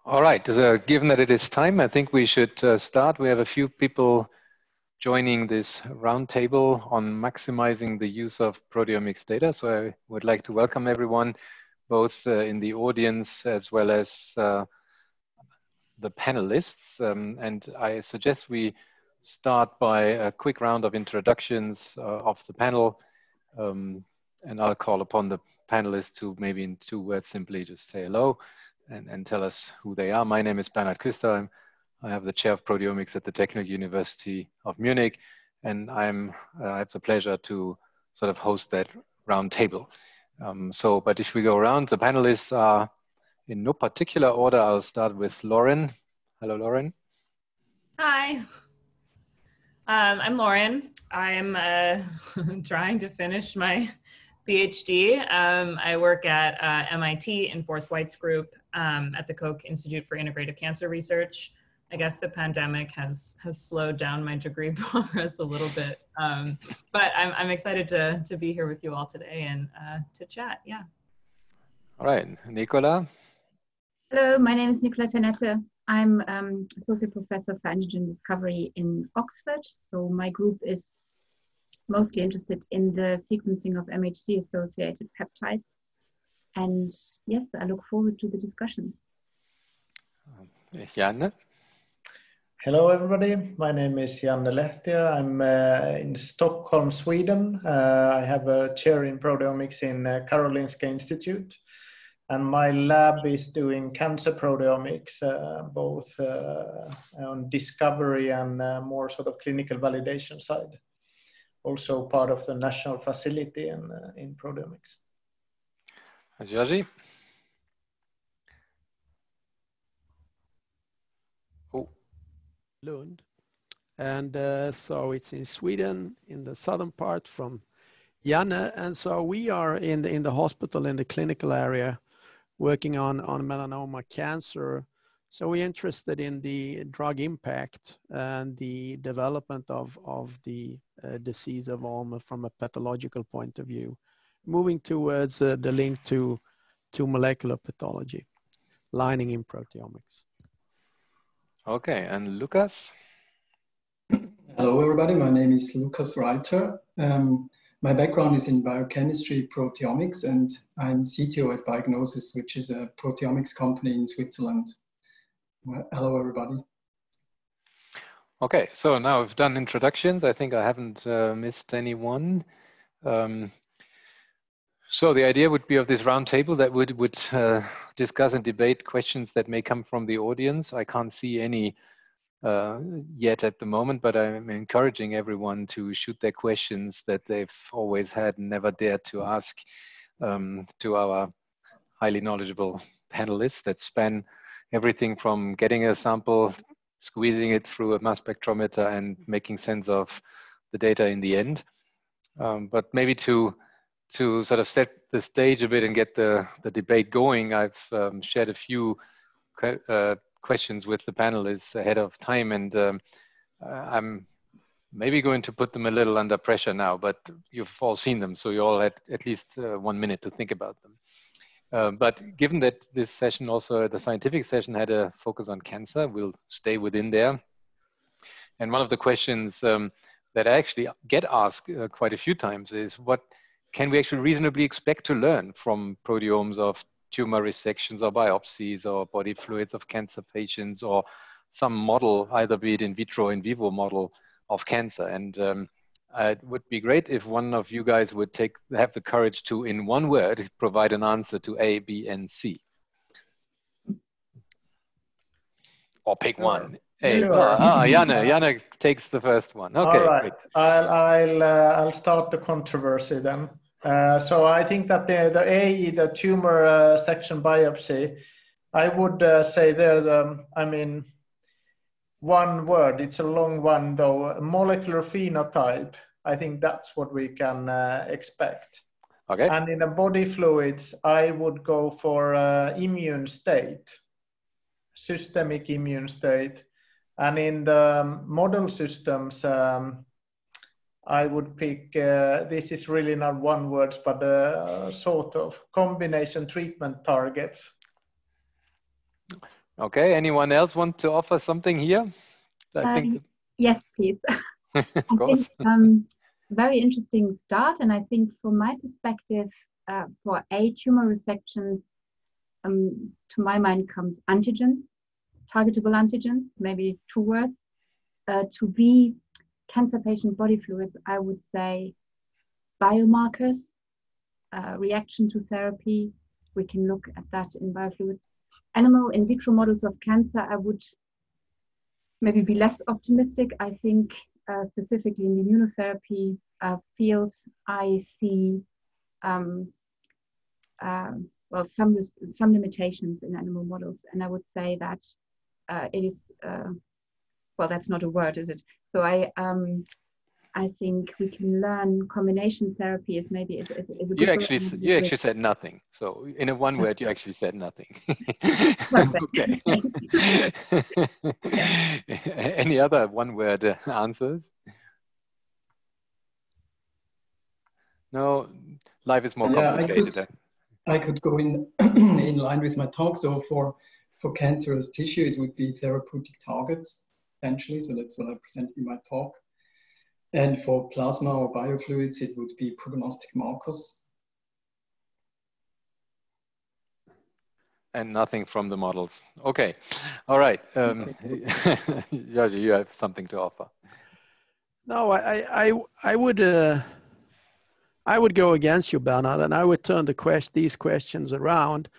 All right, given that it is time, I think we should start. We have a few people joining this roundtable on maximizing the use of proteomics data. So I would like to welcome everyone, both in the audience as well as the panelists. And I suggest we start by a quick round of introductions of the panel. And I'll call upon the panelists to maybe in 2 words simply just say hello and tell us who they are. My name is Bernhard Kuster. I have the chair of proteomics at the Technical University of Munich, and I have the pleasure to sort of host that roundtable. But if we go around, the panelists are in no particular order. I'll start with Lauren. Hello, Lauren. Hi. I'm Lauren. I'm trying to finish my PhD. I work at MIT in Forrest White's group at the Koch Institute for Integrative Cancer Research. I guess the pandemic has slowed down my degree progress a little bit, but I'm excited to be here with you all today and to chat. Yeah. All right, Nicola. Hello, my name is Nicola Tenette. I'm Associate Professor for Antigen Discovery in Oxford. So my group is mostly interested in the sequencing of MHC-associated peptides. And yes, I look forward to the discussions. Janne. Hello, everybody. My name is Janne Lehtia. I'm in Stockholm, Sweden. I have a chair in proteomics in Karolinska Institute. And my lab is doing cancer proteomics, both on discovery and more sort of clinical validation side. Also part of the national facility in proteomics. Georgi. Oh. Lund. And so it's in Sweden, in the southern part from Janne. And so we are in the hospital, in the clinical area, working on melanoma cancer. So we're interested in the drug impact and the development of the disease of ALMA from a pathological point of view, moving towards the link to molecular pathology, lining in proteomics. Okay, and Lucas? Hello, everybody. My name is Lucas Reiter. My background is in biochemistry, proteomics, and I'm CTO at Biognosis, which is a proteomics company in Switzerland. Well, hello, everybody. Okay, so now we've done introductions. I think I haven't missed anyone. So the idea would be of this roundtable that would discuss and debate questions that may come from the audience. I can't see any yet at the moment, but I'm encouraging everyone to shoot their questions that they've always had and never dared to ask to our highly knowledgeable panelists that span everything from getting a sample, squeezing it through a mass spectrometer and making sense of the data in the end. But maybe to sort of set the stage a bit and get the debate going, I've shared a few questions with the panelists ahead of time, and I'm maybe going to put them a little under pressure now, but you've all seen them, so you all had at least 1 minute to think about them. But given that this session also, the scientific session, had a focus on cancer, we'll stay within there. And one of the questions that I actually get asked quite a few times is, what can we actually reasonably expect to learn from proteomes of tumor resections or biopsies or body fluids of cancer patients, or some model, either be it in vitro or in vivo model of cancer? And it would be great if one of you guys would have the courage to, in one word, provide an answer to A, B, and C. Or pick one. A. Sure. Janne takes the first one. Okay, all right. Great. I'll start the controversy then. So I think that the tumor section biopsy, I would say there, I mean, one word, it's a long one though, molecular phenotype. I think that's what we can expect. Okay. And in the body fluids, I would go for immune state, systemic immune state. And in the model systems, I would pick, this is really not one word, but sort of combination treatment targets. Okay, anyone else want to offer something here? I think yes, please. of course. Very interesting start, and I think from my perspective, for A, tumor resection, to my mind comes antigens, targetable antigens, maybe 2 words. To B, cancer patient body fluids, I would say biomarkers, reaction to therapy. We can look at that in biofluids. Animal in vitro models of cancer, I would maybe be less optimistic. I think specifically in the immunotherapy field, I see well, some limitations in animal models, and I would say that it is well, that's not a word, is it? So I think we can learn combination therapy is maybe is a good. You actually said nothing. So in a one word, you actually said nothing. Okay. Any other one word answers? No, life is more complicated. I could go in in line with my talk. So for cancerous tissue, it would be therapeutic targets, essentially. So that's what I presented in my talk. And for plasma or biofluids, it would be prognostic markers. And nothing from the models. Okay, all right. You have something to offer. No, I would go against you, Bernhard, and I would turn these questions around.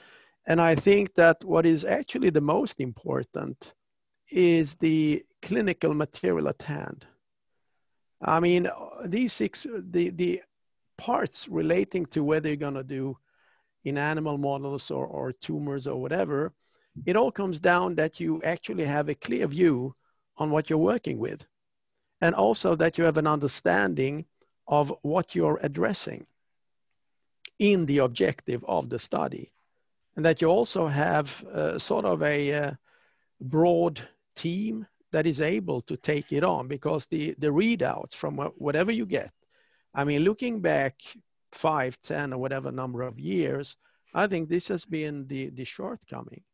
And I think that what is actually the most important is the clinical material at hand. I mean, the parts relating to whether you're going to do in animal models or tumors or whatever, it all comes down that you actually have a clear view on what you're working with. And also that you have an understanding of what you're addressing in the objective of the study. And that you also have sort of a broad team that is able to take it on, because the readouts from whatever you get, I mean, looking back 5, 10 or whatever number of years, I think this has been the shortcoming.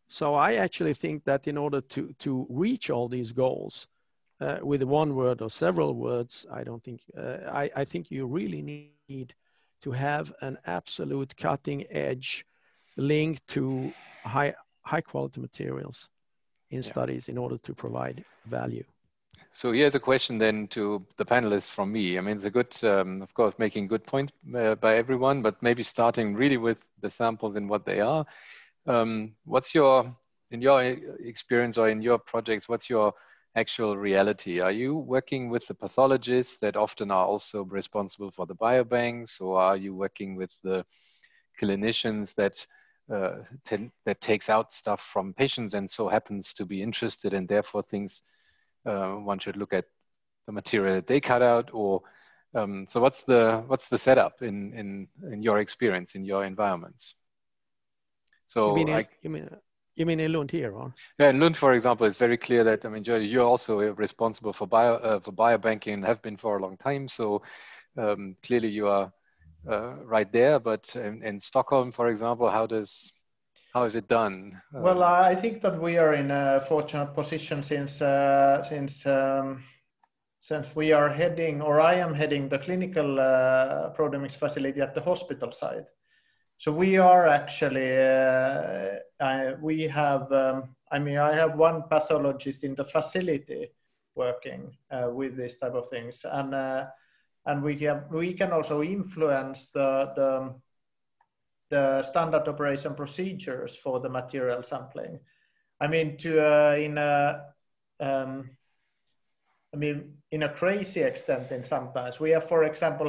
So I actually think that in order to reach all these goals with one word or several words, I don't think, I think you really need to have an absolute cutting edge link to high quality materials in studies in order to provide value. So here's a question then to the panelists from me. I mean, it's a good, of course, making good points by everyone, but maybe starting really with the samples and what they are. What's your, in your experience or in your projects, what's your actual reality? Are you working with the pathologists that often are also responsible for the biobanks, or are you working with the clinicians that takes out stuff from patients and so happens to be interested and therefore thinks one should look at the material that they cut out? Or so what's the setup in your experience, in your environments? So you mean in Lund here, or? Yeah, in Lund, for example, it's very clear that, I mean, Jody, you're also responsible for biobanking and have been for a long time. So clearly you are right there. But in Stockholm, for example, how is it done? Well, I think that we are in a fortunate position since we are heading, or I am heading, the clinical proteomics facility at the hospital side. So we are actually, we have, I mean, I have one pathologist in the facility working with this type of things, and we can also influence the standard operation procedures for the material sampling. I mean, in a crazy extent, in sometimes we have, for example,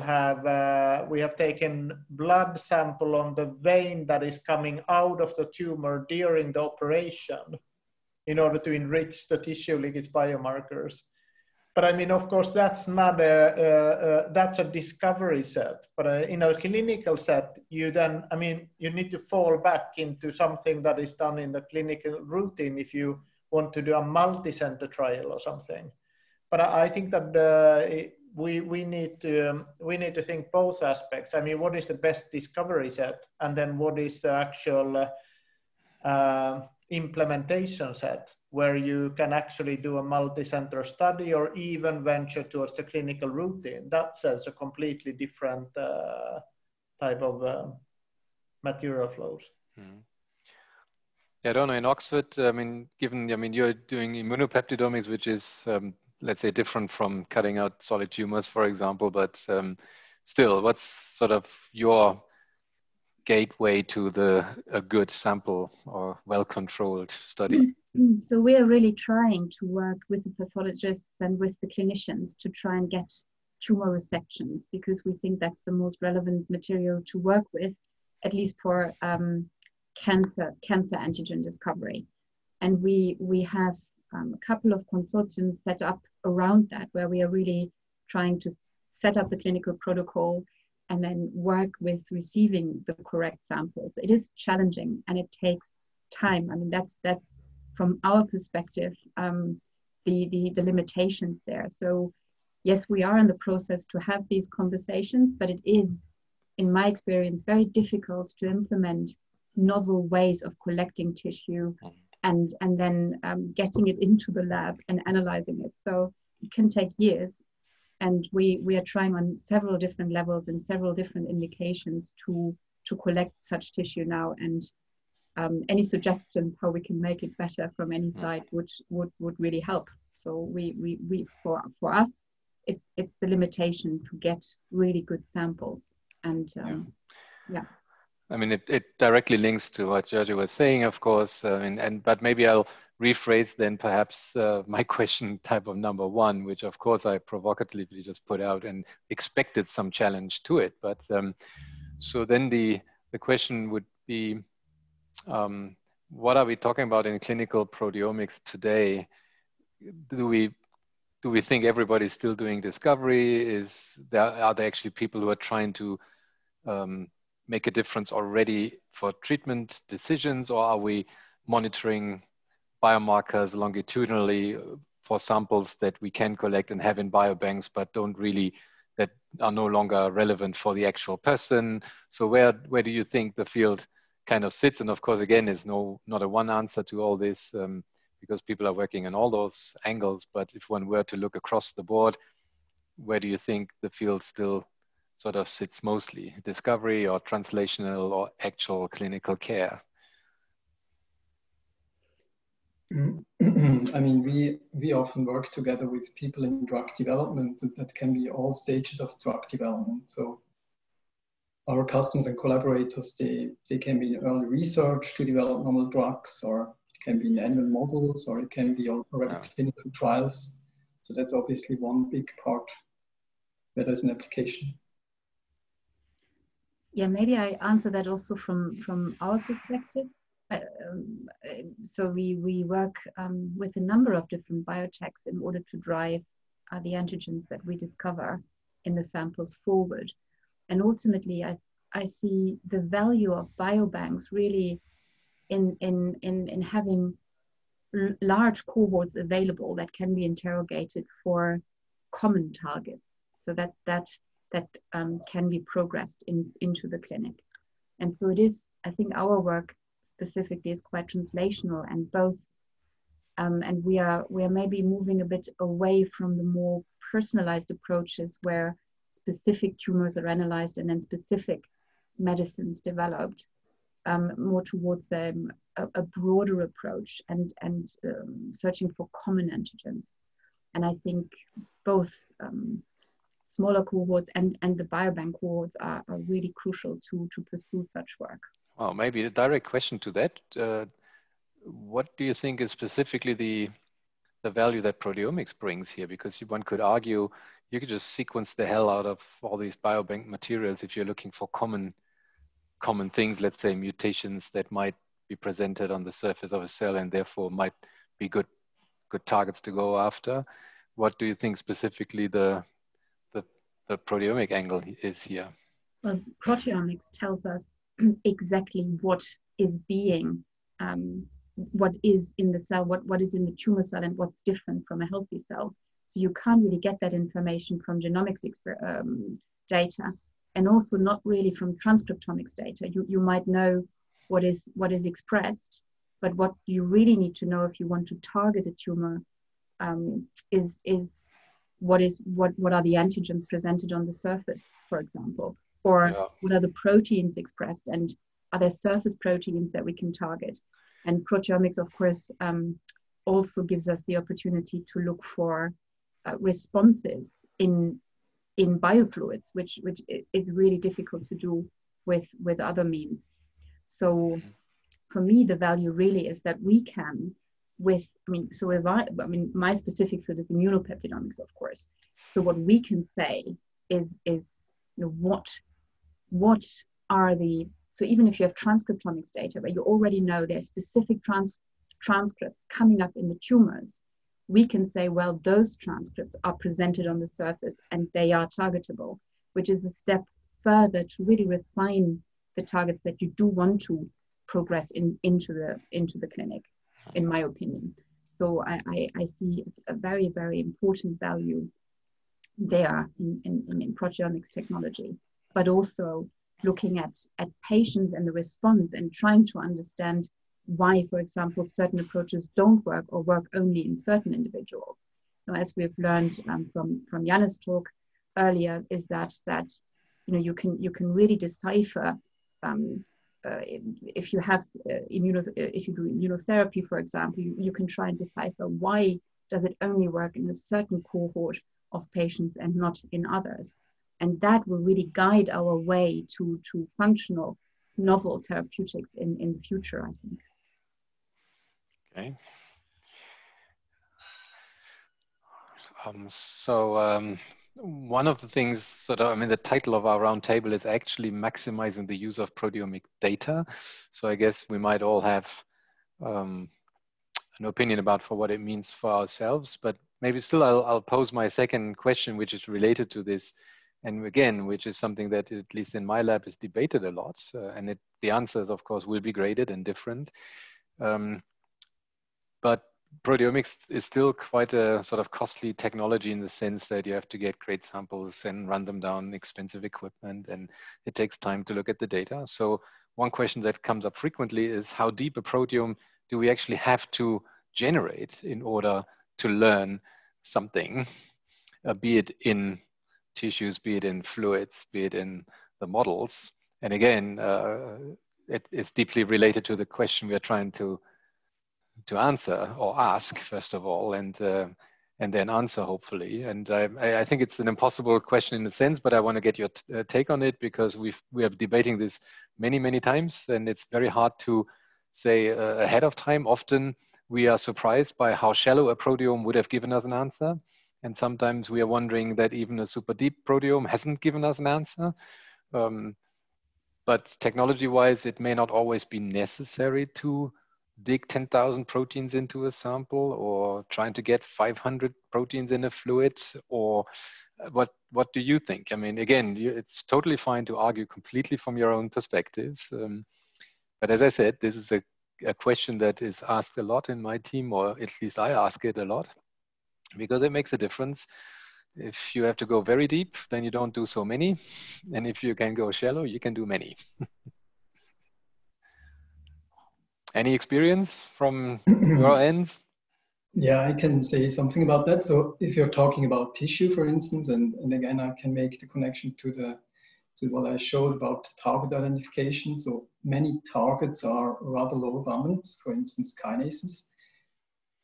we have taken blood sample on the vein that is coming out of the tumor during the operation in order to enrich the tissue linkage biomarkers. But I mean, of course, that's not that's a discovery set. But in a clinical set, you then, I mean, you need to fall back into something that is done in the clinical routine if you want to do a multi-center trial or something. But I think that we need to think both aspects. I mean, what is the best discovery set, and then what is the actual implementation set where you can actually do a multi-center study or even venture towards the clinical routine. That says a completely different type of material flows. Yeah, I don't know, in Oxford, I mean, you're doing immunopeptidomics, which is, let's say, different from cutting out solid tumors, for example, but still, what's sort of your gateway to a good sample or well-controlled study? So we are really trying to work with the pathologists and with the clinicians to try and get tumor resections, because we think that's the most relevant material to work with, at least for cancer antigen discovery. And we have a couple of consortiums set up around that, where we are really trying to set up the clinical protocol and then work with receiving the correct samples. It is challenging and it takes time. I mean, that's from our perspective, the limitations there. So yes, we are in the process to have these conversations, but it is, in my experience, very difficult to implement novel ways of collecting tissue and then getting it into the lab and analyzing it. So it can take years. And we are trying on several different levels and several different indications to collect such tissue now. And any suggestions how we can make it better from any side would really help. So we for us, it's the limitation to get really good samples. And yeah. I mean, it directly links to what Giorgio was saying, of course, but maybe I'll rephrase then perhaps my question type of number one, which of course I provocatively just put out and expected some challenge to it. But so then the question would be, what are we talking about in clinical proteomics today? Do we think everybody's still doing discovery? Are there actually people who are trying to make a difference already for treatment decisions, or are we monitoring biomarkers longitudinally for samples that we can collect and have in biobanks, but that are no longer relevant for the actual person? So where do you think the field kind of sits? And of course, again, there's not a one answer to all this, because people are working on all those angles. But if one were to look across the board, where do you think the field still sort of sits mostly? Discovery or translational or actual clinical care? I mean, we often work together with people in drug development that can be all stages of drug development. So our customers and collaborators, they can be in early research to develop novel drugs, or it can be in animal models, or it can be already clinical trials. So that's obviously one big part where there's an application. Yeah, maybe I answer that also from our perspective. So we work with a number of different biotechs in order to drive the antigens that we discover in the samples forward. And ultimately, I see the value of biobanks really in having large cohorts available that can be interrogated for common targets, so that can be progressed into the clinic. And so it is, I think our work specifically is quite translational, and both, and we are maybe moving a bit away from the more personalized approaches where specific tumors are analyzed and then specific medicines developed, more towards a broader approach and searching for common antigens. And I think both smaller cohorts and the biobank cohorts are really crucial to pursue such work. Well, maybe a direct question to that. What do you think is specifically the value that proteomics brings here? Because one could argue you could just sequence the hell out of all these biobank materials if you're looking for common things, let's say mutations that might be presented on the surface of a cell and therefore might be good targets to go after. What do you think specifically the proteomic angle is here? Well, proteomics tells us exactly what is being, what is in the cell, what is in the tumor cell, and what's different from a healthy cell. So you can't really get that information from genomics data, and also not really from transcriptomics data. You might know what is expressed, But what you really need to know if you want to target a tumor is what are the antigens presented on the surface, for example, or what are the proteins expressed, and are there surface proteins that we can target? And proteomics, of course, also gives us the opportunity to look for responses in biofluids, which is really difficult to do with other means. So for me, the value really is that we can, my specific field is immunopeptidomics, of course. So what we can say is what are the, so even if you have transcriptomics data where you already know there's specific transcripts coming up in the tumors, we can say, well, those transcripts are presented on the surface and they are targetable, which is a step further to really refine the targets that you do want to progress into the clinic, in my opinion. So I see a very, very important value there in proteomics technology, but also looking at patients and the response and trying to understand why, for example, certain approaches don't work or work only in certain individuals. So as we've learned from Janne's talk earlier, is that you can really decipher if you have if you do immunotherapy, for example, you can try and decipher why does it only work in a certain cohort of patients and not in others. And that will really guide our way to functional, novel therapeutics in the future, I think. Okay. One of the things the title of our roundtable is actually maximizing the use of proteomic data. So I guess we might all have an opinion about what it means for ourselves, but maybe still I'll pose my second question, which is related to this. And again, which is something that at least in my lab is debated a lot. And the answers, of course, will be graded and different. But proteomics is still quite a sort of costly technology in the sense that you have to get great samples and run them down expensive equipment, and it takes time to look at the data. So one question that comes up frequently is how deep a proteome do we actually have to generate in order to learn something, be it in tissues, be it in fluids, be it in the models. And again, it's deeply related to the question we are trying to answer or ask, first of all, and then answer, hopefully. And I think it's an impossible question in a sense, but I want to get your take on it, because we are debating this many, many times, and it's very hard to say ahead of time. Often we are surprised by how shallow a proteome would have given us an answer. And sometimes we are wondering that even a super deep proteome hasn't given us an answer. But technology-wise, it may not always be necessary to dig 10,000 proteins into a sample, or trying to get 500 proteins in a fluid, or what do you think? I mean, again, it's totally fine to argue completely from your own perspectives. But as I said, this is a question that is asked a lot in my team, or at least I ask it a lot, because it makes a difference. If you have to go very deep, then you don't do so many. And if you can go shallow, you can do many. Any experience from your end? Yeah, I can say something about that. So if you're talking about tissue, for instance, and again, I can make the connection to what I showed about target identification. So many targets are rather low abundant, for instance, kinases.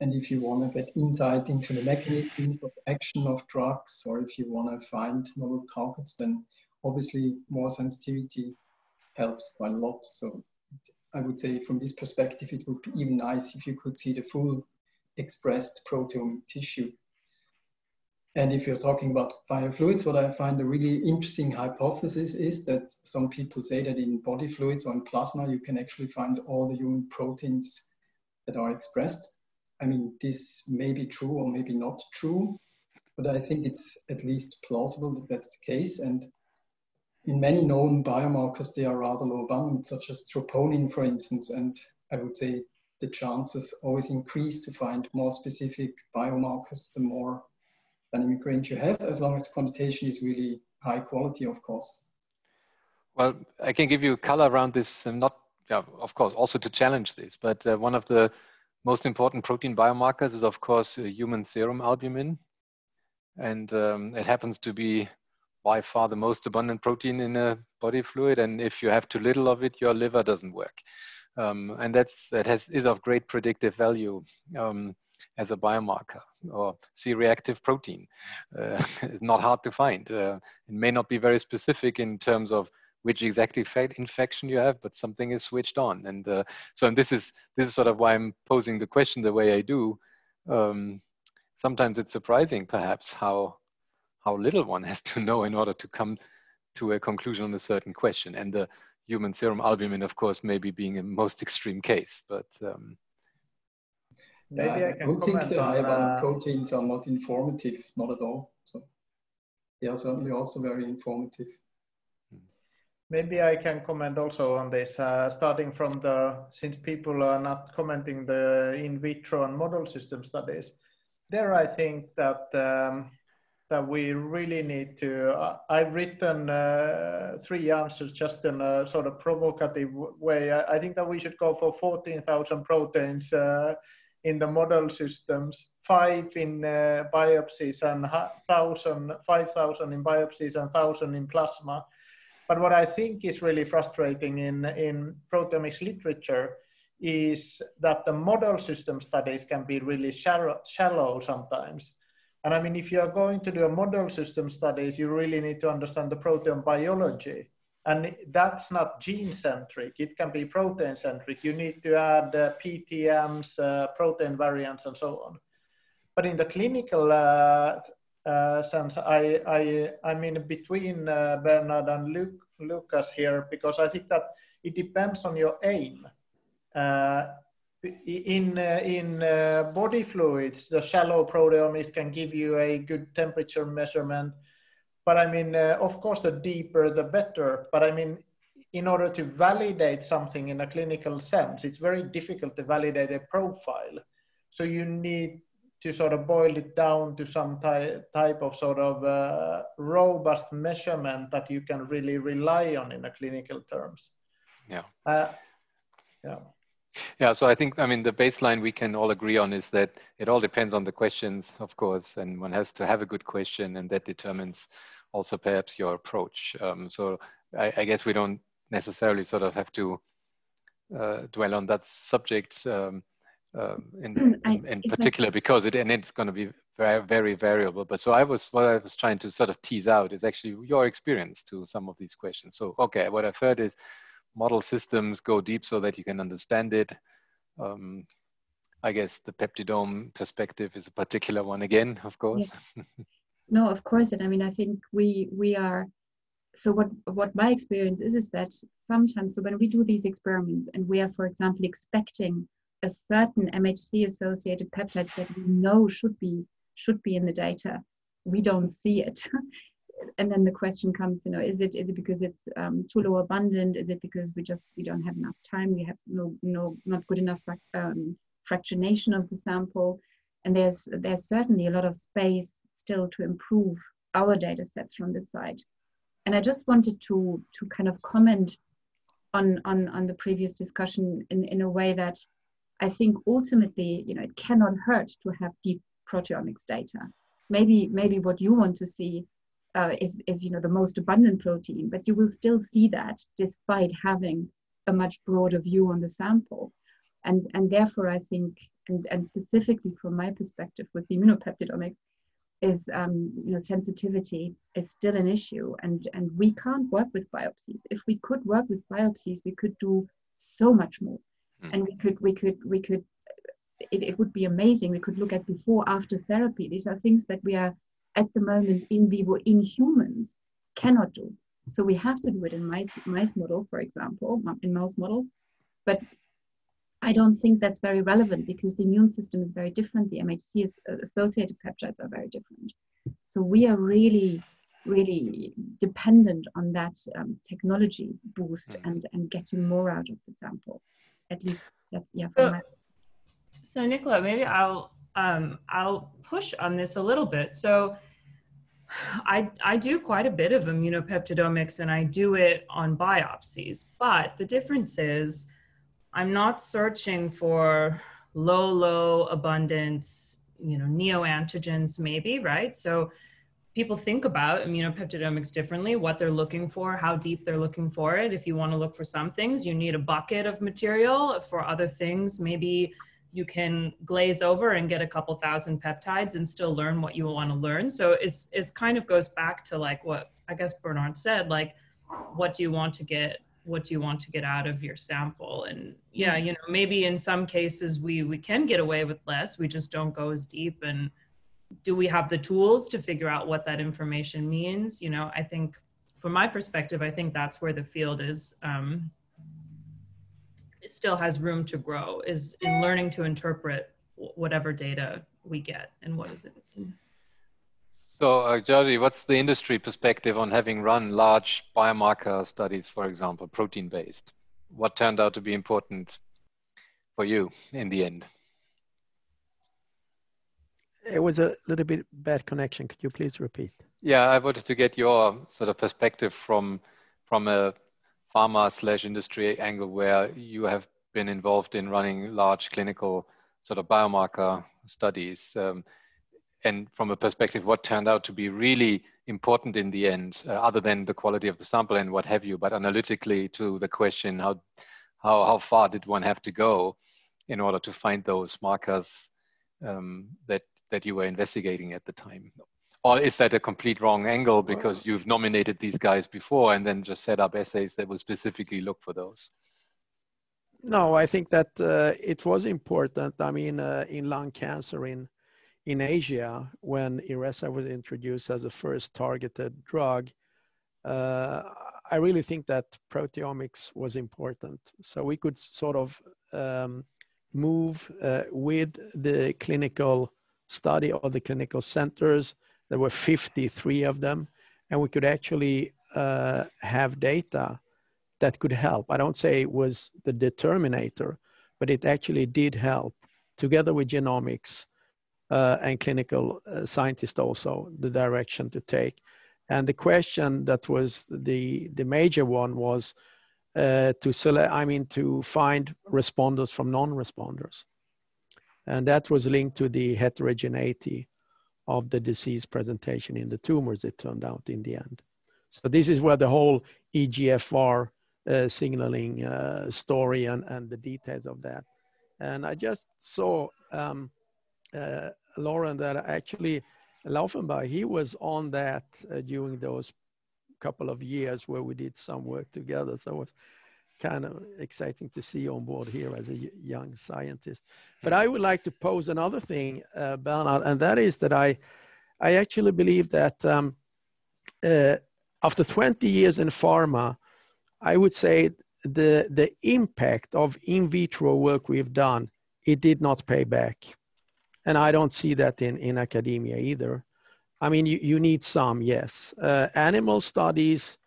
And if you want to get insight into the mechanisms of action of drugs, or if you want to find novel targets, then obviously more sensitivity helps quite a lot. So I would say from this perspective, it would be even nice if you could see the full expressed proteome tissue. And if you're talking about biofluids, what I find a really interesting hypothesis is that some people say that in body fluids or in plasma, you can actually find all the human proteins that are expressed. I mean, this may be true or maybe not true, but I think it's at least plausible that that's the case. And in many known biomarkers, they are rather low abundant, such as troponin, for instance. And I would say the chances always increase to find more specific biomarkers the more dynamic range you have, as long as the quantitation is really high quality, of course. Well, I can give you color around this, not yeah, of course, also to challenge this. But one of the most important protein biomarkers is, of course, human serum albumin. And it happens to be by far the most abundant protein in a body fluid. And if you have too little of it, your liver doesn't work. And is of great predictive value as a biomarker. Or C-reactive protein. It's not hard to find. It may not be very specific in terms of which exactly infection you have, but something is switched on. And this is sort of why I'm posing the question the way I do. Sometimes it's surprising, perhaps, how little one has to know in order to come to a conclusion on a certain question. And the human serum albumin, of course, maybe being a most extreme case. But maybe I don't think the high on, amount of proteins are not informative, not at all. So they are certainly also very informative. Maybe I can comment also on this, starting from since people are not commenting the in vitro and model system studies. There, I think that that we really need to. I've written 3 answers just in a sort of provocative way. I think that we should go for 14,000 proteins in the model systems, 5 in biopsies, and 5,000 in biopsies, and 1,000 in plasma. But what I think is really frustrating in proteomics literature is that the model system studies can be really shallow sometimes. And I mean, if you are going to do a model system studies, you really need to understand the protein biology. And that's not gene-centric, it can be protein-centric. You need to add PTMs, protein variants, and so on. But in the clinical sense, I'm in between Bernhard and Lucas here, because I think that it depends on your aim. In body fluids, the shallow proteomics can give you a good temperature measurement. But I mean, of course, the deeper, the better. But I mean, in order to validate something in a clinical sense, it's very difficult to validate a profile. So you need to sort of boil it down to some type of sort of robust measurement that you can really rely on in a clinical terms. Yeah. Yeah. Yeah, so I think, I mean, the baseline we can all agree on is that it all depends on the questions, of course, and one has to have a good question, and that determines also perhaps your approach. So I guess we don't necessarily sort of have to dwell on that subject in particular, because it's going to be very, very variable. But so what I was trying to sort of tease out is actually your experience to some of these questions. So, okay, what I've heard is model systems go deep so that you can understand it. I guess the peptidome perspective is a particular one again, of course. Yeah. No, of course. And I mean, I think we are, so what my experience is that sometimes, so when we do these experiments and we are, for example, expecting a certain MHC associated peptide that we know should be in the data, we don't see it. And then the question comes, you know, is it because it's too low abundant? Is it because we don't have enough time? We have not good enough fractionation of the sample, and there's certainly a lot of space still to improve our data sets from this side. And I just wanted to kind of comment on the previous discussion in a way that I think ultimately, you know, it cannot hurt to have deep proteomics data. Maybe what you want to see is you know, the most abundant protein, but you will still see that despite having a much broader view on the sample. And therefore, I think, and specifically from my perspective with the immunopeptidomics, is you know, sensitivity is still an issue, and we can't work with biopsies. If we could work with biopsies, we could do so much more, and we could. It would be amazing. We could look at before, after therapy. These are things that we are at the moment in vivo in humans cannot do. So we have to do it in mice model, for example, in mouse models. But I don't think that's very relevant because the immune system is very different. The MHC associated peptides are very different. So we are really, really dependent on that technology boost and getting more out of the sample. At least that's, yeah. So Nicola, maybe I'll push on this a little bit. So I do quite a bit of immunopeptidomics and I do it on biopsies, but the difference is I'm not searching for low abundance, neoantigens maybe, right? So people think about immunopeptidomics differently, what they're looking for, how deep they're looking for it. If you want to look for some things, you need a bucket of material. For other things, maybe you can glaze over and get a couple thousand peptides and still learn what you want to learn. So it's kind of goes back to like what I guess Bernhard said, like, what do you want to get out of your sample? And yeah, maybe in some cases we can get away with less, we just don't go as deep. And do we have the tools to figure out what that information means? I think from my perspective, I think that's where the field is, still has room to grow, is in learning to interpret whatever data we get and what does it mean. So, Georgie, what's the industry perspective on having run large biomarker studies, for example, protein-based? What turned out to be important for you in the end? It was a little bit bad connection. Could you please repeat? Yeah, I wanted to get your sort of perspective from a pharma/industry angle where you have been involved in running large clinical sort of biomarker studies. And from a perspective, what turned out to be really important in the end, other than the quality of the sample and what have you, but analytically to the question, how far did one have to go in order to find those markers that you were investigating at the time? Or is that a complete wrong angle because you've nominated these guys before and then just set up assays that will specifically look for those? No, I think that it was important. I mean, in lung cancer in Asia, when Iressa was introduced as a first targeted drug, I really think that proteomics was important. So we could sort of move with the clinical study or the clinical centers. There were 53 of them, and we could actually have data that could help. I don't say it was the determinator, but it actually did help, together with genomics and clinical scientists also, the direction to take. And the question that was the major one was to find responders from non-responders. And that was linked to the heterogeneity of the disease presentation in the tumors, it turned out in the end. So this is where the whole EGFR signaling story and the details of that. And I just saw Lauren, that actually Laufenbach, he was on that during those couple of years where we did some work together. So it was kind of exciting to see you on board here as a young scientist. But I would like to pose another thing, Bernhard, and that is that I actually believe that after 20 years in pharma, I would say the impact of in vitro work we've done, it did not pay back. And I don't see that in academia either. I mean, you need some, yes. Animal studies,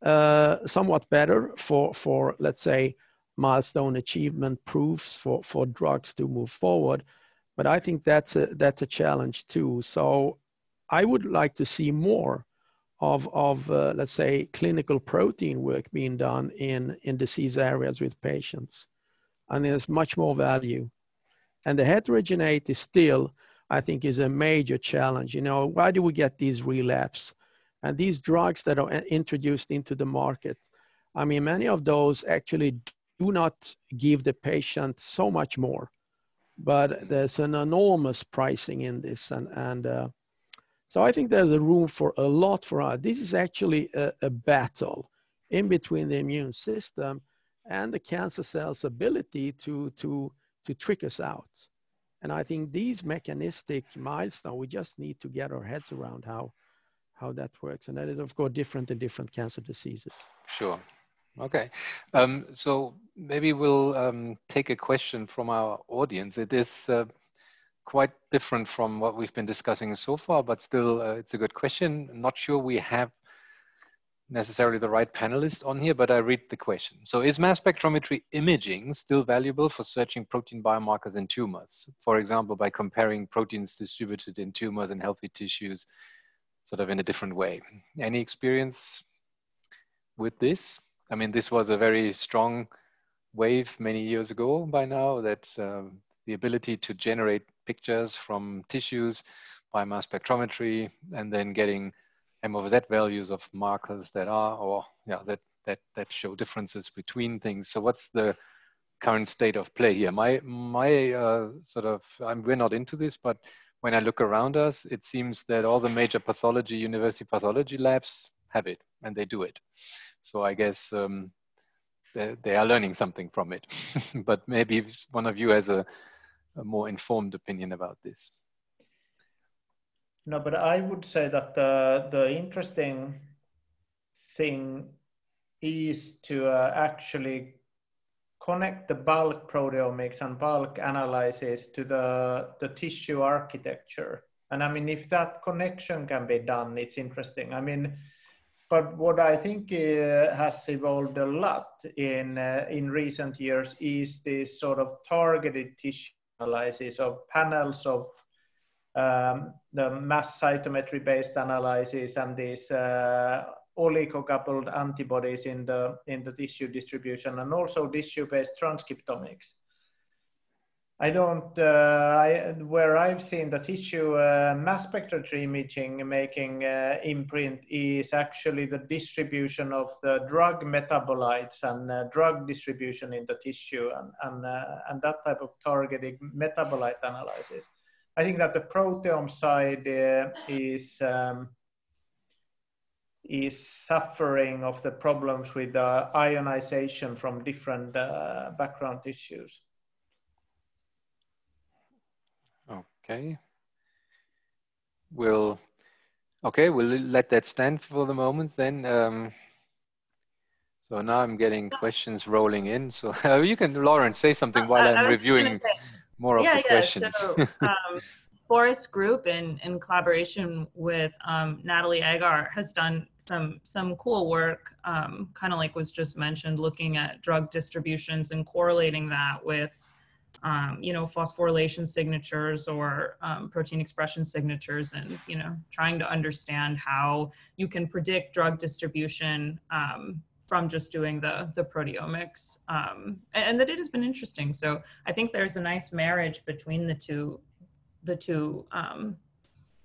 somewhat better for, let's say, milestone achievement proofs for drugs to move forward. But I think that's a challenge too. So I would like to see more of let's say, clinical protein work being done in disease areas with patients. And there's much more value. And the heterogeneity still, I think, is a major challenge. Why do we get these relapse? And these drugs that are introduced into the market, I mean, many of those actually do not give the patient so much more, but there's an enormous pricing in this. And so I think there's a room for a lot for us. This is actually a battle in between the immune system and the cancer cell's ability to trick us out. And I think these mechanistic milestones, we just need to get our heads around how that works. And that is, of course, different in different cancer diseases. Sure. Okay. So maybe we'll take a question from our audience. It is quite different from what we've been discussing so far, but still it's a good question. I'm not sure we have necessarily the right panelist on here, but I read the question. So is mass spectrometry imaging still valuable for searching protein biomarkers in tumors? For example, by comparing proteins distributed in tumors and healthy tissues, sort of in a different way. Any experience with this? I mean, this was a very strong wave many years ago by now, that the ability to generate pictures from tissues by mass spectrometry and then getting M over Z values of markers that are, or yeah, that show differences between things. So what's the current state of play here? My sort of, we're not into this, but when I look around us, it seems that all the major pathology, university pathology labs have it, and they do it. So I guess they are learning something from it. But maybe one of you has a more informed opinion about this. No, but I would say that the interesting thing is to actually connect the bulk proteomics and bulk analysis to the tissue architecture. And I mean, if that connection can be done, it's interesting. I mean, but what I think has evolved a lot in recent years is this sort of targeted tissue analysis of panels of the mass cytometry based analysis and these oligocoupled antibodies in the tissue distribution, and also tissue-based transcriptomics. I don't, where I've seen the tissue mass spectrometry imaging making imprint is actually the distribution of the drug metabolites and drug distribution in the tissue and that type of targeted metabolite analysis. I think that the proteome side is suffering of the problems with ionization from different background tissues. Okay. We'll let that stand for the moment then. So now I'm getting questions rolling in. So you can, Lauren, say something while I'm reviewing more of the questions. So Forest Group in collaboration with Natalie Agar has done some cool work, kind of like was just mentioned, looking at drug distributions and correlating that with phosphorylation signatures or protein expression signatures, and trying to understand how you can predict drug distribution from just doing the proteomics, and the data's been interesting. So I think there's a nice marriage between the two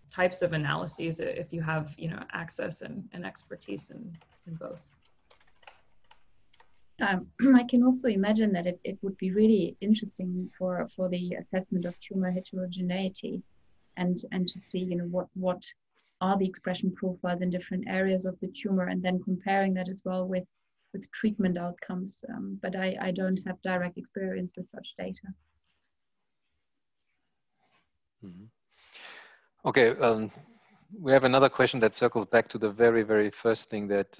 types of analyses if you have access and expertise in both. I can also imagine that it would be really interesting for the assessment of tumor heterogeneity, and to see what are the expression profiles in different areas of the tumor, and then comparing that as well with treatment outcomes. But I don't have direct experience with such data. Mm-hmm. Okay, we have another question that circles back to the very, very first thing that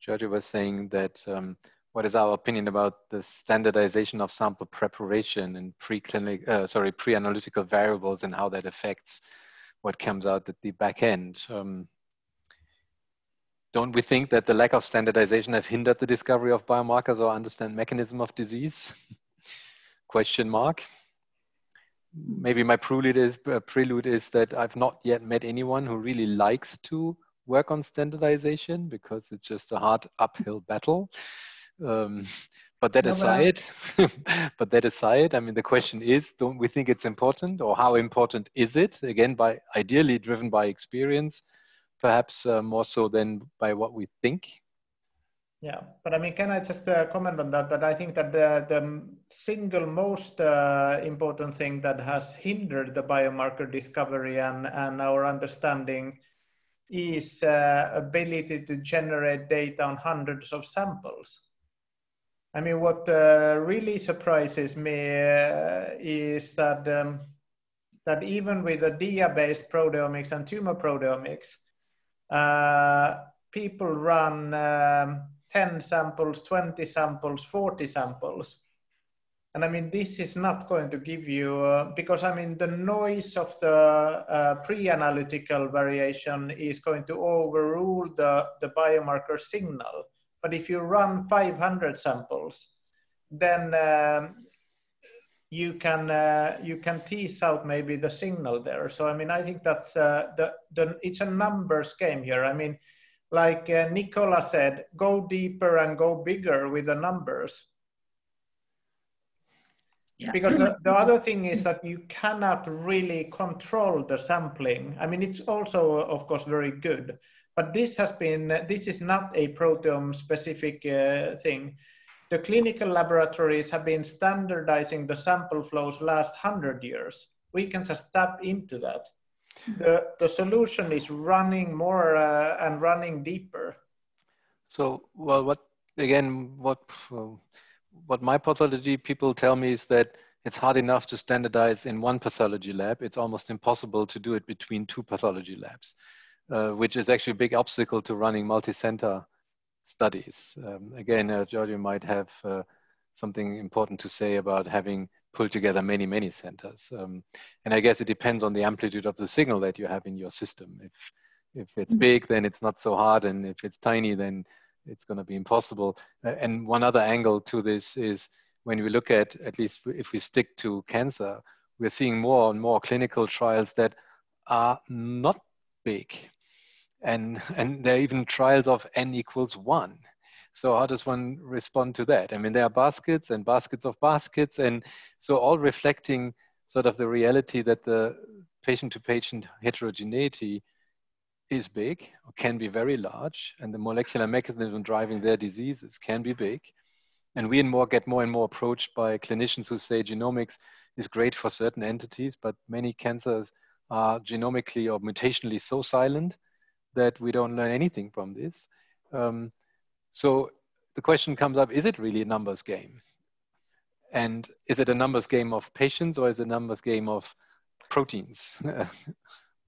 Giorgio was saying, that what is our opinion about the standardization of sample preparation and pre-analytical variables, and how that affects what comes out at the back end? Don't we think that the lack of standardization have hindered the discovery of biomarkers or understand mechanism of disease? Question mark. Maybe my prelude is that I've not yet met anyone who really likes to work on standardization, because it's just a hard uphill battle. But that aside, I mean, the question is, don't we think it's important, or how important is it? Again, ideally driven by experience, perhaps more so than by what we think. Yeah, but I mean, can I just comment on that? That I think that the single most important thing that has hindered the biomarker discovery and our understanding is ability to generate data on hundreds of samples. I mean, what really surprises me is that that even with the DIA-based proteomics and tumor proteomics, people run 10 samples, 20 samples, 40 samples. And I mean, this is not going to give you, because I mean, the noise of the pre-analytical variation is going to overrule the biomarker signal. But if you run 500 samples, then you can tease out maybe the signal there. So I mean, I think that's it's a numbers game here. I mean, like Nicola said, go deeper and go bigger with the numbers. Yeah. Because the other thing is that you cannot really control the sampling. I mean, it's also, of course, very good, but this is not a proteome specific thing. The clinical laboratories have been standardizing the sample flows last 100 years. We can just tap into that. The solution is running more and running deeper. So, well, what my pathology people tell me is that it's hard enough to standardize in one pathology lab. It's almost impossible to do it between two pathology labs, which is actually a big obstacle to running multi-center studies. Again, Giorgio might have something important to say about having pulled together many, many centers. And I guess it depends on the amplitude of the signal that you have in your system. If it's big, then it's not so hard. And if it's tiny, then it's going to be impossible. And one other angle to this is when we look at least if we stick to cancer, we're seeing more and more clinical trials that are not big. And there are even trials of n=1. So how does one respond to that? I mean, there are baskets and baskets of baskets. And so all reflecting sort of the reality that the patient-to-patient heterogeneity is big, or can be very large, and the molecular mechanism driving their diseases can be big. And we get more and more approached by clinicians who say genomics is great for certain entities, but many cancers are genomically or mutationally so silent that we don't learn anything from this. So the question comes up, is it really a numbers game? And is it a numbers game of patients, or is it a numbers game of proteins?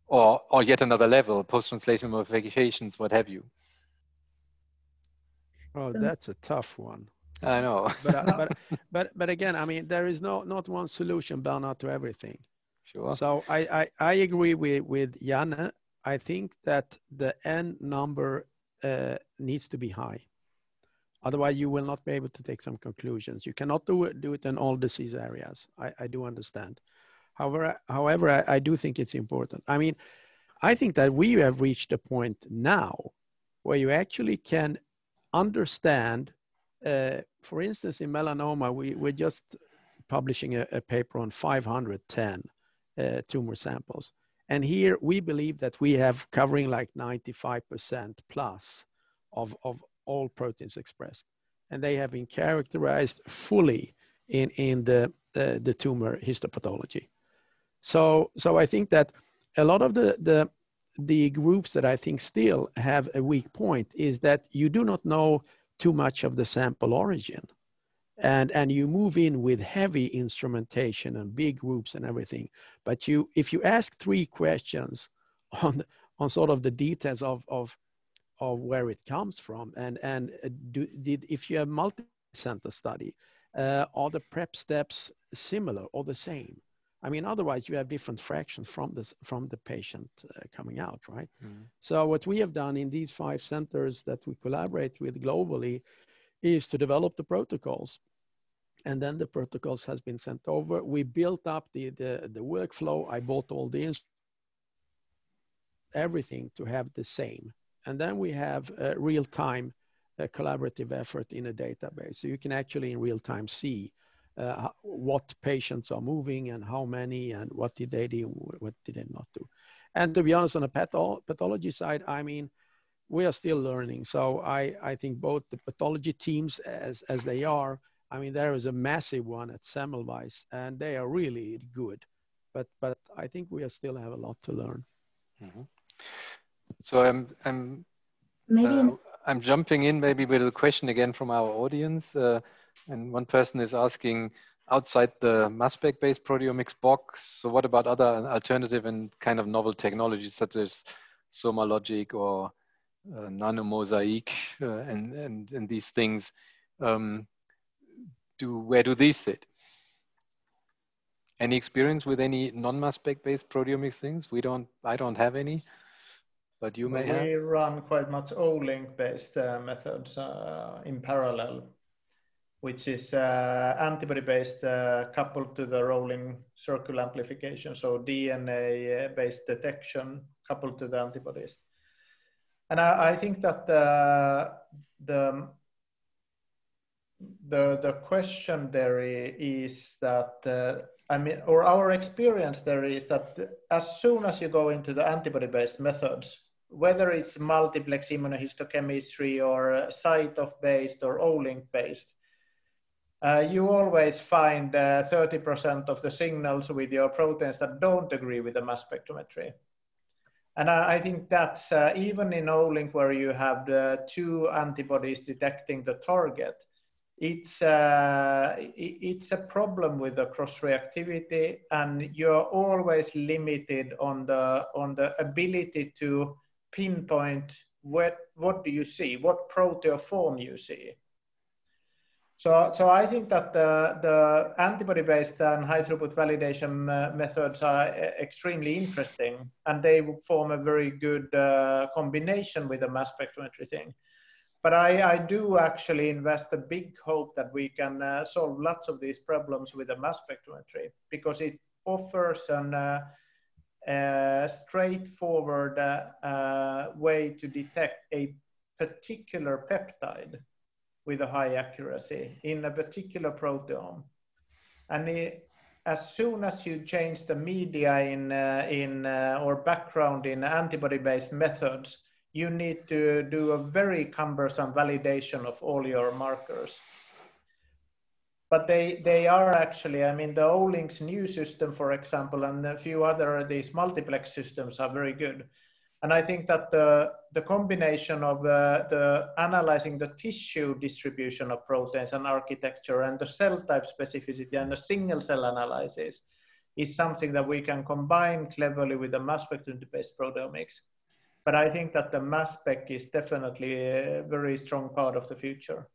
or yet another level, post-translational modifications, what have you? Oh, that's a tough one. I know. but again, I mean, there is not one solution, Bernhard, to everything. Sure. So I agree with Janne. I think that the N number needs to be high. Otherwise, you will not be able to take some conclusions. You cannot do it in all disease areas. I do understand. However, I do think it's important. I mean, I think that we have reached a point now where you actually can understand, for instance, in melanoma, we're just publishing a paper on 510 tumor samples. And here we believe that we have covering like 95% plus of all proteins expressed. And they have been characterized fully in the tumor histopathology. So I think that a lot of the groups that I think still have a weak point is that you do not know too much of the sample origin. And you move in with heavy instrumentation and big groups and everything. But if you ask 3 questions on sort of the details of where it comes from, and if you have multi-center study, are the prep steps similar or the same? I mean, otherwise you have different fractions from the patient coming out, right? Mm-hmm. So what we have done in these 5 centers that we collaborate with globally is to develop the protocols. And then the protocols has been sent over. We built up the workflow. I bought all the everything to have the same. And then we have a real-time collaborative effort in a database. So you can actually in real time see what patients are moving and how many and what did they do, what did they not do. And to be honest, on the pathology side, I mean, we are still learning. So I think both the pathology teams as they are, I mean, there is a massive one at Semmelweis and they are really good. But I think we still have a lot to learn. Mm-hmm. So I'm jumping in maybe with a question again from our audience. And one person is asking, outside the mass spec-based proteomics box, so what about other alternative and kind of novel technologies such as SomaLogic or nanomosaic and these things? Where do these sit? Any experience with any non-mass spec-based proteomics things? I don't have any, but you may have. We run quite much O-link based methods in parallel, which is antibody-based coupled to the rolling circle amplification. So DNA-based detection coupled to the antibodies. And I think that the question there is that, I mean, or our experience there is that as soon as you go into the antibody-based methods, whether it's multiplex immunohistochemistry or cytoph-based or Olink-based, you always find 30% of the signals with your proteins that don't agree with the mass spectrometry. And I think that's even in Olink, where you have the two antibodies detecting the target, it's a problem with the cross-reactivity, and you're always limited on the ability to pinpoint what do you see, what proteoform you see. So I think that the antibody-based and high-throughput validation methods are extremely interesting, and they form a very good combination with the mass spectrometry thing. But I do actually invest a big hope that we can solve lots of these problems with the mass spectrometry, because it offers a straightforward way to detect a particular peptide with a high accuracy in a particular proteome. And as soon as you change the media or background in antibody-based methods, you need to do a very cumbersome validation of all your markers. But they are actually, I mean, the Olink's new system, for example, and a few other these multiplex systems are very good. And I think that the combination of the analyzing the tissue distribution of proteins and architecture and the cell type specificity and the single cell analysis is something that we can combine cleverly with the mass spectrometry-based proteomics. But I think that the mass spec is definitely a very strong part of the future.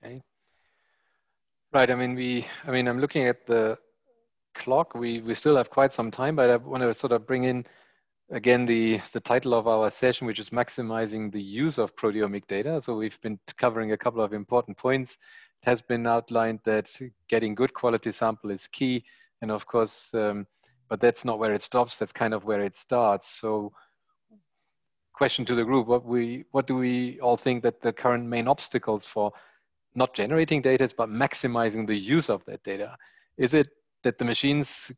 Okay. Right. I mean, I'm looking at the clock. We still have quite some time, but I want to sort of bring in again the title of our session, which is maximizing the use of proteomic data. So we've been covering a couple of important points. It has been outlined that getting good quality sample is key, and of course, but that's not where it stops. That's kind of where it starts. So, question to the group: what do we all think that the current main obstacles for not generating data is, but maximizing the use of that data? Is it that the machines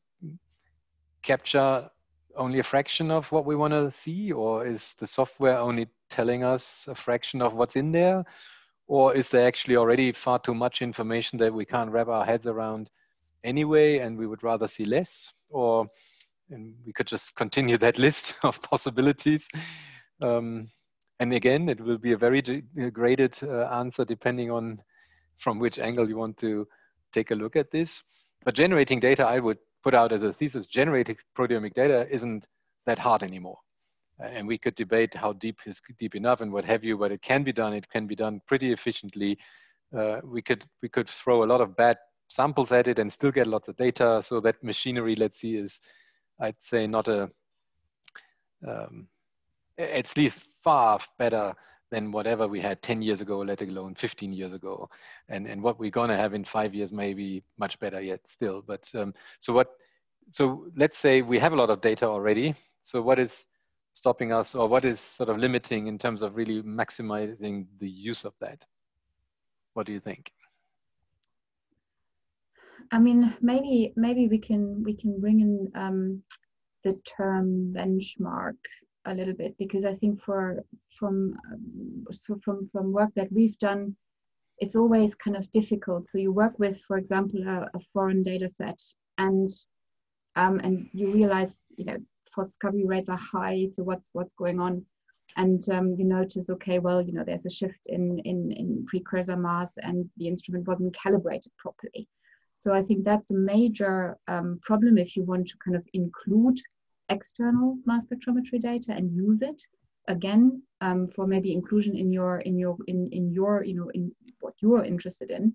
capture only a fraction of what we want to see, or is the software only telling us a fraction of what's in there, or is there actually already far too much information that we can't wrap our heads around anyway, and we would rather see less? Or and we could just continue that list of possibilities. And again, it will be a very graded answer depending on from which angle you want to take a look at this. But generating data, I would put out as a thesis, generating proteomic data isn't that hard anymore. And we could debate how deep is deep enough and what have you, but it can be done. It can be done pretty efficiently. We could throw a lot of bad samples at it and still get lots of data. So that machinery, let's see, is, I'd say, not at least far better than whatever we had 10 years ago, let alone 15 years ago. And what we're gonna have in 5 years may be much better yet still. But so let's say we have a lot of data already. So what is stopping us, or what is sort of limiting in terms of really maximizing the use of that? What do you think? I mean, maybe we can bring in the term benchmark a little bit, because I think from work that we've done, it's always kind of difficult. So you work with, for example, a foreign data set, and you realize, you know, false discovery rates are high. So what's going on? And you notice, okay, well, you know, there's a shift in precursor mass, and the instrument wasn't calibrated properly. So I think that's a major problem if you want to kind of include external mass spectrometry data and use it again for maybe inclusion in your what you're interested in.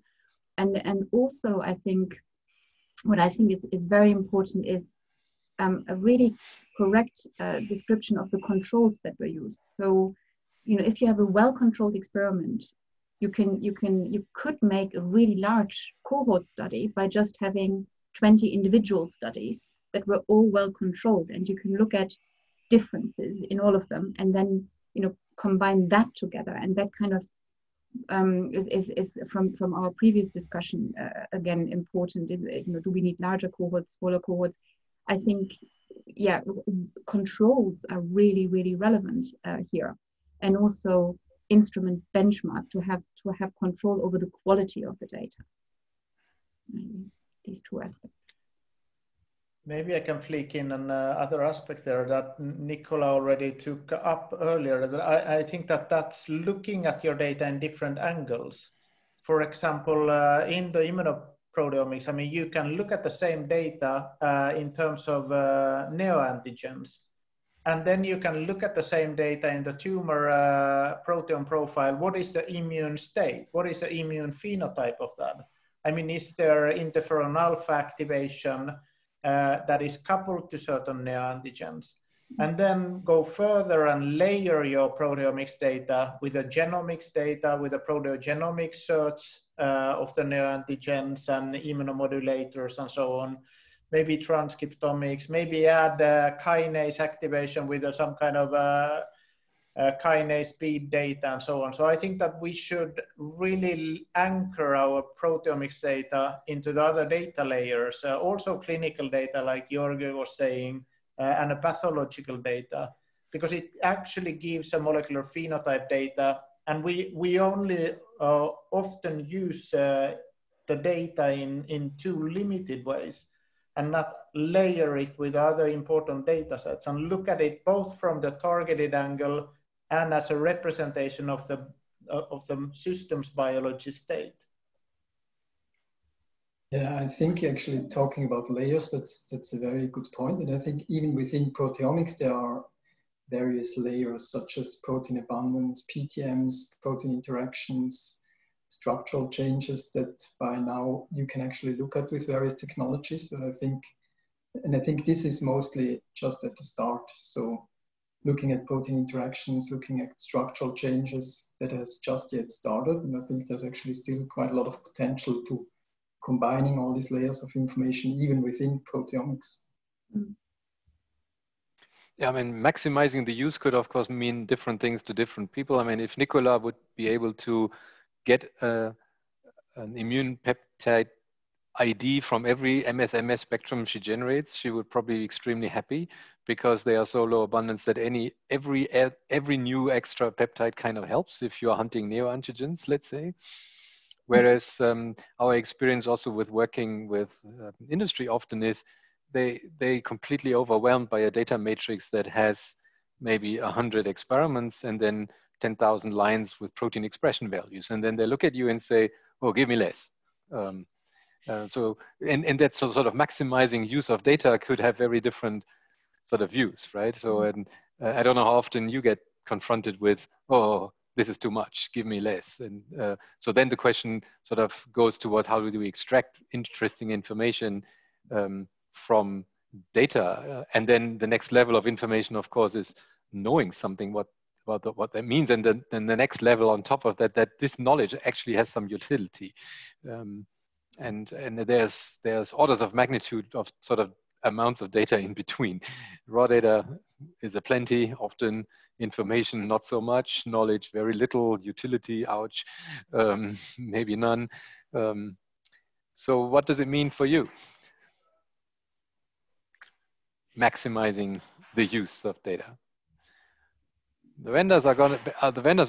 And also, I think what I think is very important is a really correct description of the controls that were used. So, you know, if you have a well-controlled experiment, you could make a really large cohort study by just having 20 individual studies that were all well controlled, and you can look at differences in all of them, and then, you know, combine that together, and that kind of is from our previous discussion again important. Do we need larger cohorts, smaller cohorts? I think, yeah, controls are really relevant here, and also instrument benchmark to have control over the quality of the data. Maybe these two aspects. Maybe I can flick in another aspect there that Nicola already took up earlier. I think that's looking at your data in different angles. For example, in the immunoproteomics, I mean, you can look at the same data in terms of neoantigens. And then you can look at the same data in the tumor proteome profile. What is the immune state? What is the immune phenotype of that? I mean, is there interferon alpha activation that is coupled to certain neoantigens? And then go further and layer your proteomics data with the genomics data, with the proteogenomic search of the neoantigens and immunomodulators and so on. Maybe transcriptomics, maybe add kinase activation with some kind of kinase speed data and so on. So I think that we should really anchor our proteomics data into the other data layers, also clinical data like Jorge was saying, and a pathological data, because it actually gives a molecular phenotype data, and we only often use the data in two limited ways, and not layer it with other important data sets, and look at it both from the targeted angle and as a representation of the system's biology state. Yeah, I think actually talking about layers, that's a very good point. And I think even within proteomics, there are various layers such as protein abundance, PTMs, protein interactions, structural changes that by now you can actually look at with various technologies. So I think this is mostly just at the start. So looking at protein interactions, looking at structural changes, that has just yet started. And I think there's actually still quite a lot of potential to combining all these layers of information, even within proteomics. Yeah, I mean, maximizing the use could, of course, mean different things to different people. I mean, if Nicola would be able to get an immune peptide ID from every MS spectrum she generates, she would probably be extremely happy, because they are so low abundance that every new extra peptide kind of helps if you're hunting neoantigens, let's say. Whereas our experience also with working with industry often is they completely overwhelmed by a data matrix that has maybe 100 experiments and then 10,000 lines with protein expression values. And then they look at you and say, oh, give me less. And that's sort of maximizing use of data could have very different sort of views, right? So, and I don't know how often you get confronted with, oh, this is too much, give me less. And so then the question sort of goes towards how do we extract interesting information from data? And then the next level of information, of course, is knowing something what that means. And then the next level on top of that, that this knowledge actually has some utility. And there's orders of magnitude of sort of amounts of data in between. Raw data is a plenty, often information not so much, knowledge very little, utility, ouch, maybe none. So what does it mean for you? Maximizing the use of data. The vendors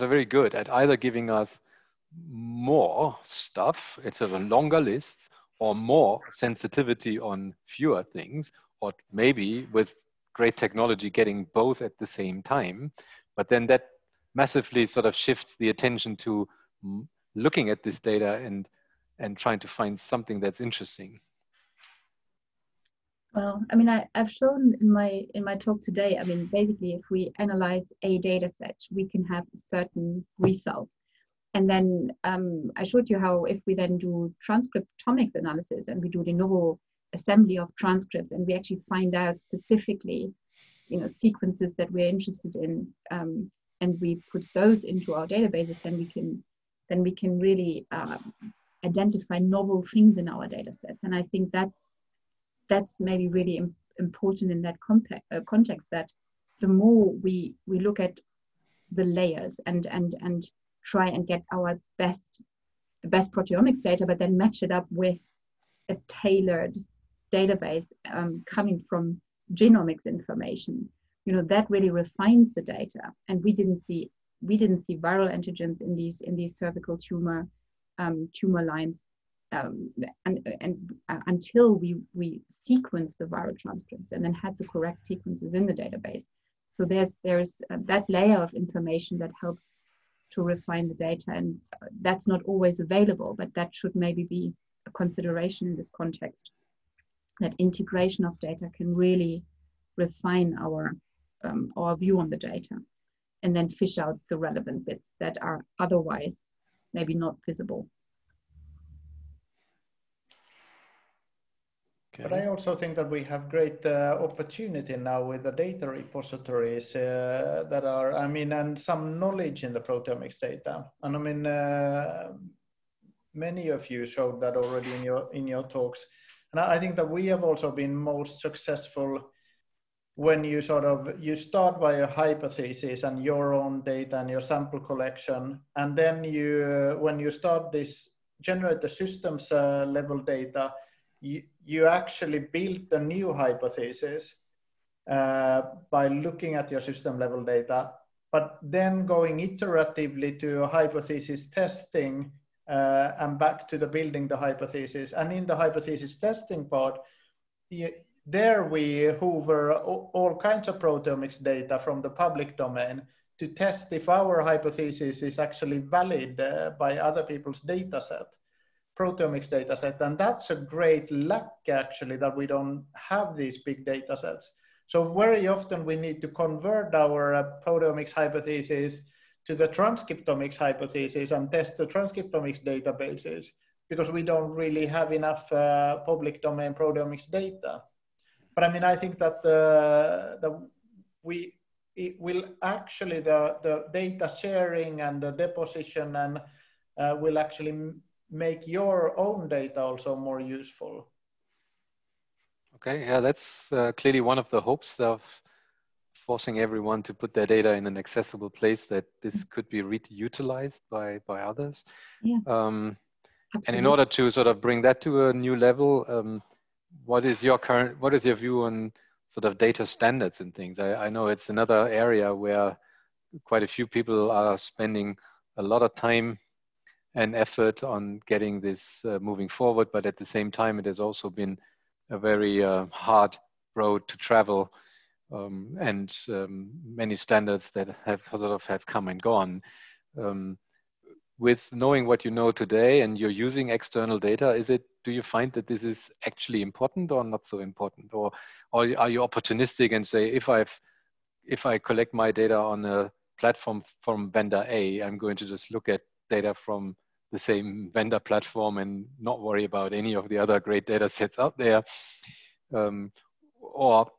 are very good at either giving us more stuff, it's a longer list, or more sensitivity on fewer things, or maybe with great technology getting both at the same time. But then that massively sort of shifts the attention to looking at this data and trying to find something that's interesting. Well, I mean, I've shown in my talk today, I mean, basically, if we analyze a data set, we can have a certain result. And then I showed you how if we then do transcriptomics analysis and we do de novo assembly of transcripts and we actually find out specifically, sequences that we're interested in, and we put those into our databases, then we can really identify novel things in our data sets. And I think that's maybe really important in that context, that the more we look at the layers and try and get the best proteomics data, but then match it up with a tailored database coming from genomics information. You know, that really refines the data. And we didn't see viral antigens in these cervical tumor lines until we sequenced the viral transcripts and then had the correct sequences in the database. So there's that layer of information that helps to refine the data, and that's not always available, but that should maybe be a consideration in this context. That integration of data can really refine our view on the data, and then fish out the relevant bits that are otherwise maybe not visible. Okay. But I also think that we have great opportunity now with the data repositories that are, I mean, and some knowledge in the proteomics data. And I mean, many of you showed that already in your talks. And I think that we have also been most successful when you you start by a hypothesis and your own data and your sample collection, and then when you start this generate the systems level data, you actually build a new hypothesis by looking at your system level data, but then going iteratively to hypothesis testing and back to the building the hypothesis. And in the hypothesis testing part, there we hoover all kinds of proteomics data from the public domain to test if our hypothesis is actually valid by other people's data set, proteomics data set. And that's a great lack, actually, that we don't have these big data sets. So very often we need to convert our proteomics hypothesis to the transcriptomics hypothesis and test the transcriptomics databases, because we don't really have enough public domain proteomics data. But I mean, I think that the data sharing and the deposition and will actually make your own data also more useful. Okay, yeah, that's clearly one of the hopes of forcing everyone to put their data in an accessible place, that this could be reutilized by others. Yeah. And in order to sort of bring that to a new level, what is your view on sort of data standards and things? I know it's another area where quite a few people are spending a lot of time and effort on getting this moving forward, but at the same time, it has also been a very hard road to travel, and many standards that have come and gone. With knowing what you know today and you're using external data, do you find that this is actually important or not so important? Or are you opportunistic and say, if I collect my data on a platform from vendor A, I'm going to just look at data from the same vendor platform and not worry about any of the other great data sets out there? Or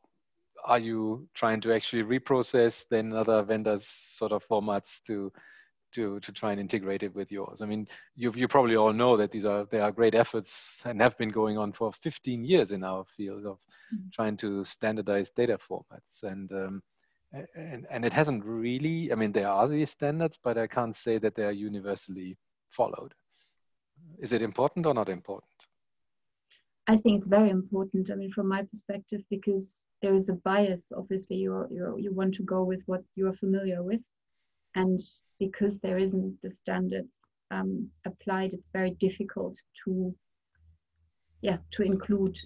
are you trying to actually reprocess then other vendors' sort of formats to try and integrate it with yours? I mean, you probably all know that there are great efforts and have been going on for 15 years in our field of trying to standardize data formats, and it hasn't really. I mean, there are these standards, but I can't say that they are universally followed. Is it important or not important? I think it's very important. I mean, from my perspective, because there is a bias. Obviously, you want to go with what you are familiar with, and because there isn't the standards applied, it's very difficult to include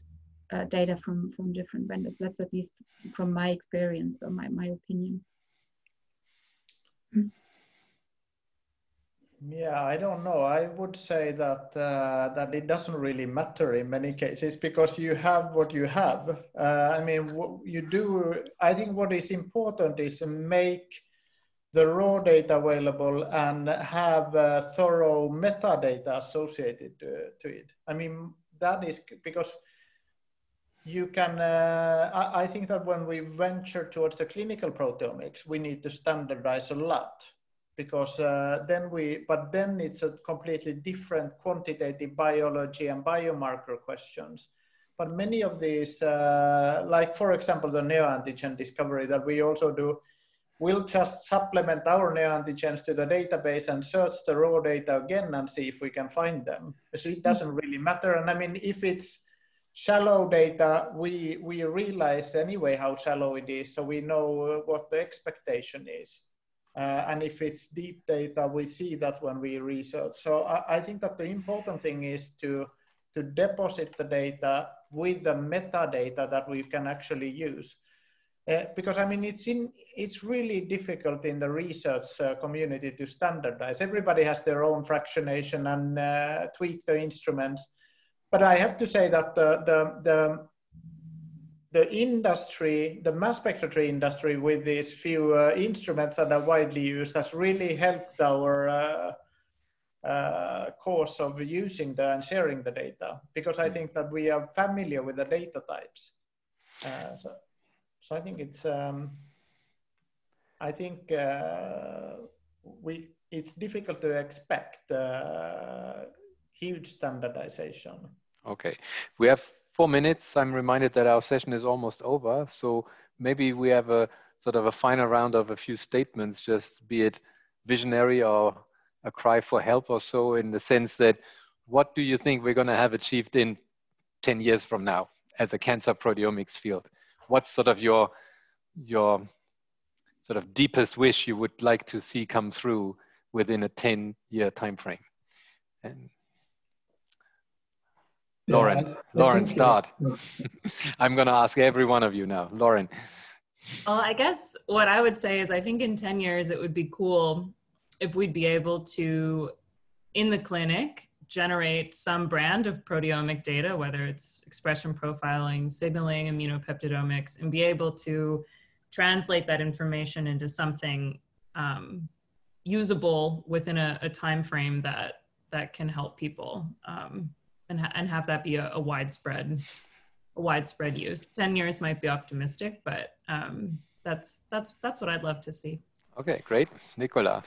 data from different vendors. That's at least from my experience or my opinion. Yeah, I don't know. I would say that that it doesn't really matter in many cases, because you have what you have. I mean, what you do. I think what is important is to make the raw data available and have thorough metadata associated to it. I mean, that is because you can. I think that when we venture towards the clinical proteomics, we need to standardize a lot. Because then it's a completely different quantitative biology and biomarker questions. But many of these, like for example, the neoantigen discovery that we also do, we'll just supplement our neoantigens to the database and search the raw data again and see if we can find them. So it doesn't really matter. And I mean, if it's shallow data, we realize anyway how shallow it is, so we know what the expectation is. And if it's deep data, we see that when we research. So I think that the important thing is to deposit the data with the metadata that we can actually use. Because I mean, it's really difficult in the research community to standardize. Everybody has their own fractionation and tweak the instruments. But I have to say that the industry, the mass spectrometry industry, with these few instruments that are widely used, has really helped our course of using and sharing the data, because I think that we are familiar with the data types. So I think it's it's difficult to expect huge standardization. Okay, we have 4 minutes. I'm reminded that our session is almost over, so maybe we have a sort of a final round of a few statements, just be it visionary or a cry for help or so, in the sense that what do you think we're going to have achieved in 10 years from now as a cancer proteomics field? What's sort of your sort of deepest wish you would like to see come through within a 10-year time frame? And Lauren, Lauren, start. I'm going to ask every one of you now. Lauren. Well, I guess what I would say is I think in 10 years, it would be cool if we'd be able to, in the clinic, generate some brand of proteomic data, whether it's expression profiling, signaling, immunopeptidomics, and be able to translate that information into something usable within a time frame that can help people. And have that be a widespread use. 10 years might be optimistic, but that's what I'd love to see. Okay, great. Nicola.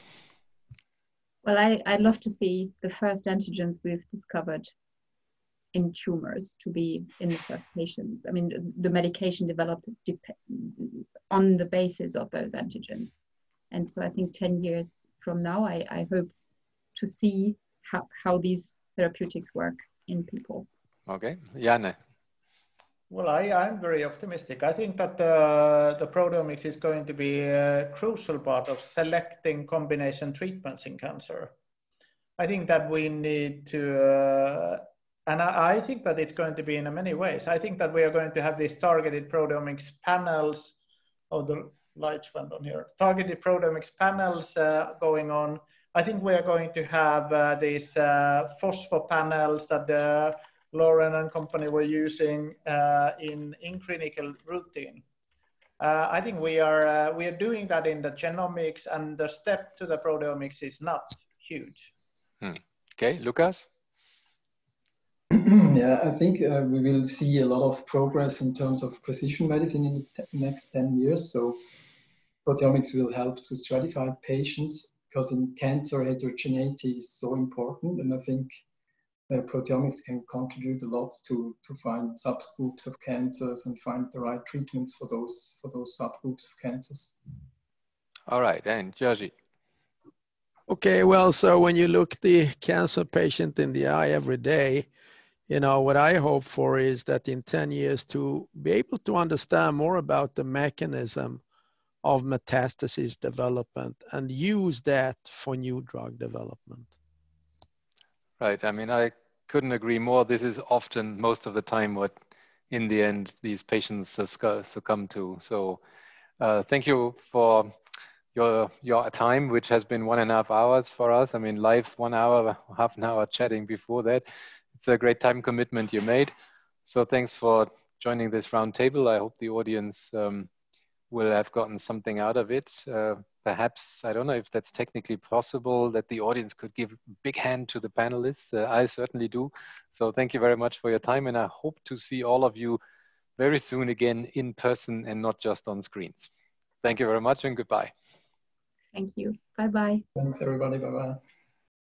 Well, I'd love to see the first antigens we've discovered in tumors to be in the first patients. I mean, the medication developed on the basis of those antigens. And so I think 10 years from now, I hope to see how these therapeutics work in people. Okay, Janne. Well, I'm very optimistic. I think that the proteomics is going to be a crucial part of selecting combination treatments in cancer. I think that we need to, and I think that it's going to be in many ways. I think that we are going to have these targeted proteomics panels. Oh, the lights went on here. Targeted proteomics panels going on. I think we are going to have these phospho panels that Lauren and company were using in clinical routine. I think we are doing that in the genomics, and the step to the proteomics is not huge. Okay, Lucas? Yeah, I think we will see a lot of progress in terms of precision medicine in the next 10 years. So proteomics will help to stratify patients, because in cancer, heterogeneity is so important. And I think proteomics can contribute a lot to find subgroups of cancers and find the right treatments for those subgroups of cancers. All right, and Georgie. Okay, well, so when you look the cancer patient in the eye every day, what I hope for is that in 10 years to be able to understand more about the mechanism of metastasis development and use that for new drug development. Right, I mean, I couldn't agree more. This is often, most of the time, what in the end these patients succumb to. So thank you for your time, which has been 1.5 hours for us. I mean, live 1 hour, half an hour chatting before that. It's a great time commitment you made. So thanks for joining this roundtable. I hope the audience will have gotten something out of it. Perhaps, I don't know if that's technically possible, that the audience could give a big hand to the panelists. I certainly do. So thank you very much for your time, and I hope to see all of you very soon again in person and not just on screens. Thank you very much and goodbye. Thank you. Bye-bye. Thanks, everybody. Bye-bye.